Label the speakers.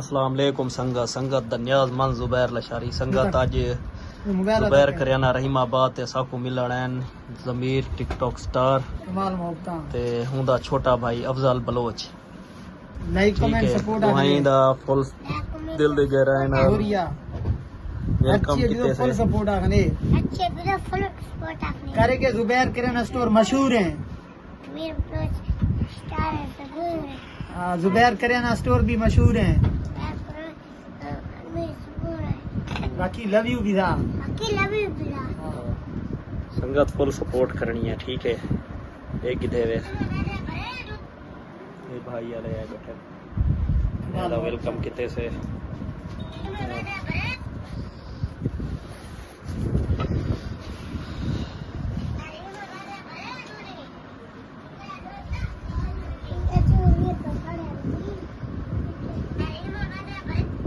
Speaker 1: अस्सलाम वालेकुम संगत दनियाज मन जुबैर लशारी संगत अज जुबैर करियाना रहीमाबाद ते साकू मिलण आन जमीर टिकटॉक स्टार ते हुंदा छोटा भाई Afzal Baloch
Speaker 2: like comment support
Speaker 1: दा फुल दिल दे गहराई नाल वेलकम किते से
Speaker 2: सपोर्ट आखने अच्छे बिना फुल सपोर्ट आखने करे के जुबैर किराना स्टोर मशहूर है मीर बलोच स्टार है जुबैर करियाना स्टोर भी मशहूर है बाकी लव यू भी था
Speaker 1: संगत फुल सपोर्ट करनी है ठीक है। एक गिधे वे ये भाई आ रहे हैं बैठे वेलकम किते से